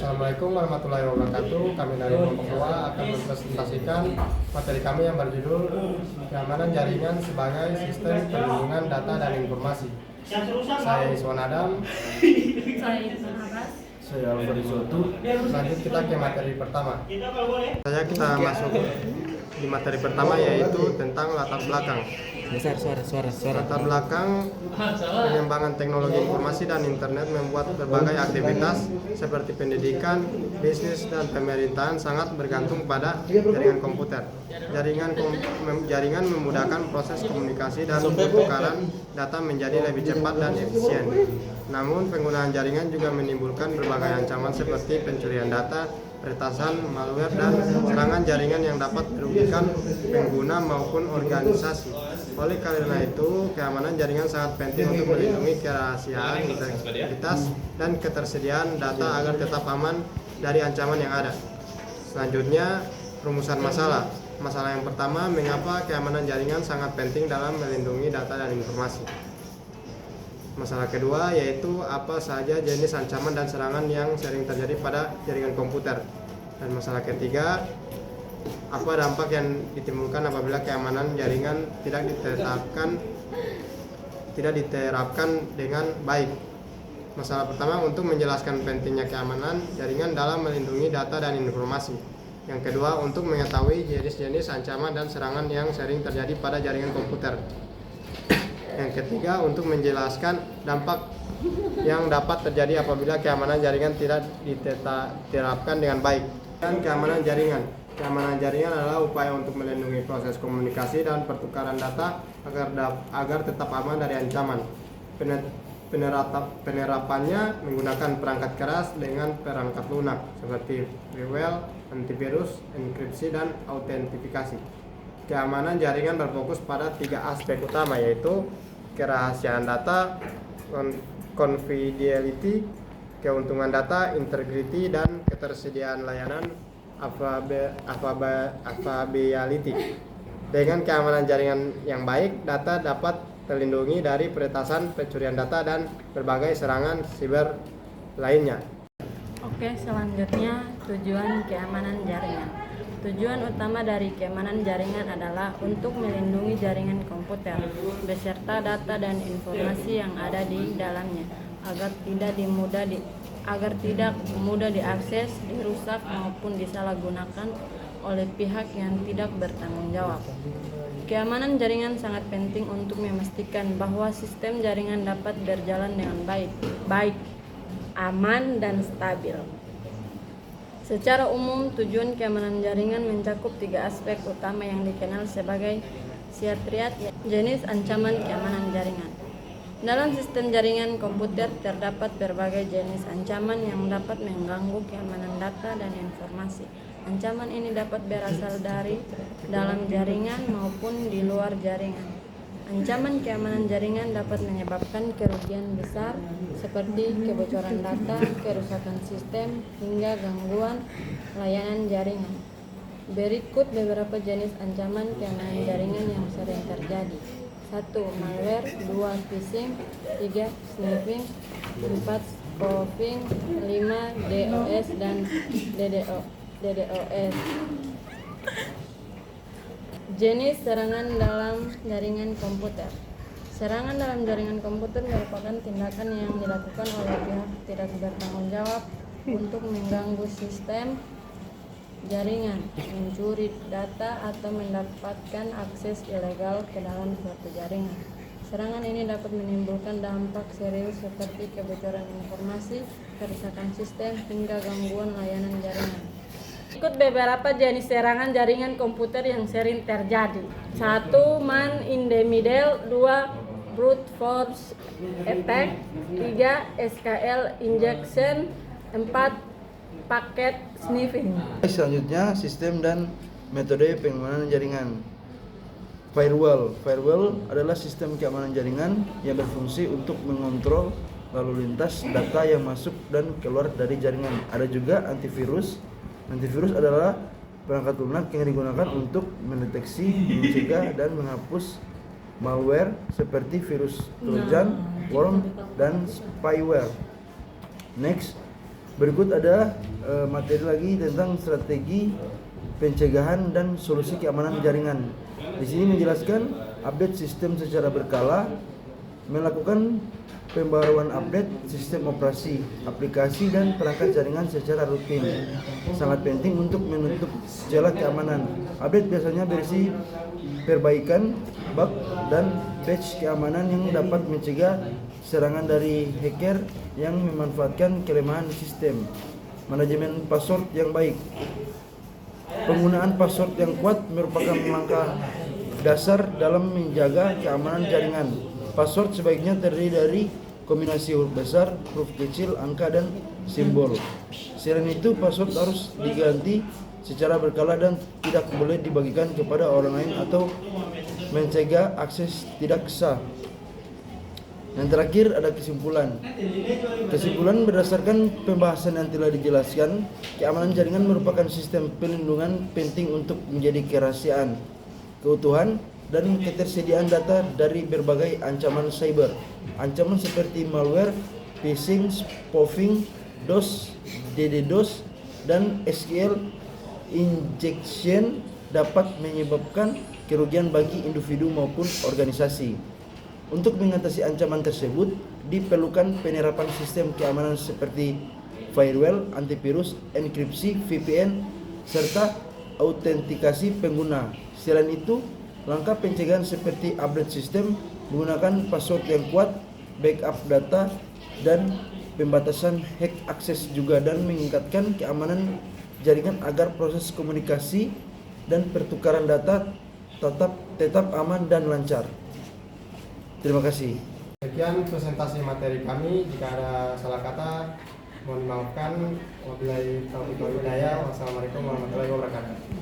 Assalamualaikum warahmatullahi wabarakatuh. Kami dari kelompok 2 akan mempresentasikan materi kami yang berjudul Keamanan Jaringan sebagai Sistem Perlindungan Data dan Informasi. Saya Iswan Adam. Saya Ibn Abbas. Saya Alfari Sotu. Lanjut kita ke materi pertama. Kita masuk di materi pertama, yaitu tentang latar belakang. Latar belakang pengembangan teknologi informasi dan internet membuat berbagai aktivitas seperti pendidikan, bisnis, dan pemerintahan sangat bergantung pada jaringan komputer. Jaringan memudahkan proses komunikasi dan pertukaran data menjadi lebih cepat dan efisien. Namun, penggunaan jaringan juga menimbulkan berbagai ancaman seperti pencurian data, peretasan, malware, dan serangan jaringan yang dapat merugikan pengguna maupun organisasi. Oleh karena itu, keamanan jaringan sangat penting untuk melindungi kerahasiaan, integritas, dan ketersediaan data agar tetap aman dari ancaman yang ada. Selanjutnya, rumusan masalah. Masalah yang pertama, mengapa keamanan jaringan sangat penting dalam melindungi data dan informasi. Masalah kedua yaitu apa saja jenis ancaman dan serangan yang sering terjadi pada jaringan komputer. Dan masalah ketiga, apa dampak yang ditimbulkan apabila keamanan jaringan tidak diterapkan dengan baik. Masalah pertama, untuk menjelaskan pentingnya keamanan jaringan dalam melindungi data dan informasi. Yang kedua, untuk mengetahui jenis-jenis ancaman dan serangan yang sering terjadi pada jaringan komputer. Yang ketiga, untuk menjelaskan dampak yang dapat terjadi apabila keamanan jaringan tidak diterapkan dengan baik. Dan keamanan jaringan. Keamanan jaringan adalah upaya untuk melindungi proses komunikasi dan pertukaran data agar tetap aman dari ancaman. Penerapannya menggunakan perangkat keras dengan perangkat lunak seperti firewall, antivirus, enkripsi, dan autentifikasi. Keamanan jaringan berfokus pada 3 aspek utama, yaitu kerahasiaan data, confidentiality, keuntungan data, integrity, dan ketersediaan layanan availability. Dengan keamanan jaringan yang baik, data dapat terlindungi dari peretasan, pencurian data, dan berbagai serangan siber lainnya. Oke, selanjutnya tujuan keamanan jaringan. Tujuan utama dari keamanan jaringan adalah untuk melindungi jaringan komputer beserta data dan informasi yang ada di dalamnya agar tidak mudah diakses, dirusak maupun disalahgunakan oleh pihak yang tidak bertanggung jawab. Keamanan jaringan sangat penting untuk memastikan bahwa sistem jaringan dapat berjalan dengan baik, aman, dan stabil. Secara umum, tujuan keamanan jaringan mencakup 3 aspek utama yang dikenal sebagai SIATRIAT, jenis ancaman keamanan jaringan. Dalam sistem jaringan komputer terdapat berbagai jenis ancaman yang dapat mengganggu keamanan data dan informasi. Ancaman ini dapat berasal dari dalam jaringan maupun di luar jaringan. Ancaman keamanan jaringan dapat menyebabkan kerugian besar seperti kebocoran data, kerusakan sistem, hingga gangguan layanan jaringan. Berikut beberapa jenis ancaman keamanan jaringan yang sering terjadi. 1. Malware. 2. Phishing. 3. Sniffing. 4. Spoofing. 5. DOS dan DDoS. Jenis serangan dalam jaringan komputer. Serangan dalam jaringan komputer merupakan tindakan yang dilakukan oleh pihak tidak bertanggung jawab untuk mengganggu sistem jaringan, mencuri data, atau mendapatkan akses ilegal ke dalam suatu jaringan. Serangan ini dapat menimbulkan dampak serius seperti kebocoran informasi, kerusakan sistem, hingga gangguan layanan jaringan. Ikut beberapa jenis serangan jaringan komputer yang sering terjadi. 1. Man in the middle. 2. Brute force attack. 3. SQL injection. 4. Packet sniffing. Selanjutnya, sistem dan metode pengamanan jaringan. Firewall adalah sistem keamanan jaringan yang berfungsi untuk mengontrol lalu lintas data yang masuk dan keluar dari jaringan. Ada juga antivirus. Antivirus adalah perangkat lunak yang digunakan untuk mendeteksi, mencegah, dan menghapus malware seperti virus Trojan, worm, dan spyware. Next, Berikut ada materi lagi tentang strategi pencegahan dan solusi keamanan jaringan. Di sini menjelaskan update sistem secara berkala, melakukan pembaruan update sistem operasi, aplikasi dan perangkat jaringan secara rutin. Sangat penting untuk menutup celah keamanan. Update biasanya berisi perbaikan, bug, dan patch keamanan yang dapat mencegah serangan dari hacker yang memanfaatkan kelemahan sistem. Manajemen password yang baik. Penggunaan password yang kuat merupakan langkah dasar dalam menjaga keamanan jaringan. Password sebaiknya terdiri dari kombinasi huruf besar, huruf kecil, angka, dan simbol. Selain itu, password harus diganti secara berkala dan tidak boleh dibagikan kepada orang lain atau mencegah akses tidak sah. Yang terakhir ada kesimpulan. Kesimpulan berdasarkan pembahasan yang telah dijelaskan, keamanan jaringan merupakan sistem pelindungan penting untuk menjadi kerahasiaan, keutuhan, dan ketersediaan data dari berbagai ancaman cyber. Ancaman seperti malware, phishing, spoofing, DOS, DDoS, dan SQL injection dapat menyebabkan kerugian bagi individu maupun organisasi. Untuk mengatasi ancaman tersebut, diperlukan penerapan sistem keamanan seperti firewall, antivirus, enkripsi, VPN, serta autentikasi pengguna. Selain itu, langkah pencegahan seperti update sistem, menggunakan password yang kuat, backup data, dan pembatasan hack akses juga, dan meningkatkan keamanan jaringan agar proses komunikasi dan pertukaran data tetap aman dan lancar. Terima kasih. Sekian presentasi materi kami. Jika ada salah kata, mohon dimaafkan. Wabillahi taufiq wal hidayah. Wassalamualaikum warahmatullahi wabarakatuh.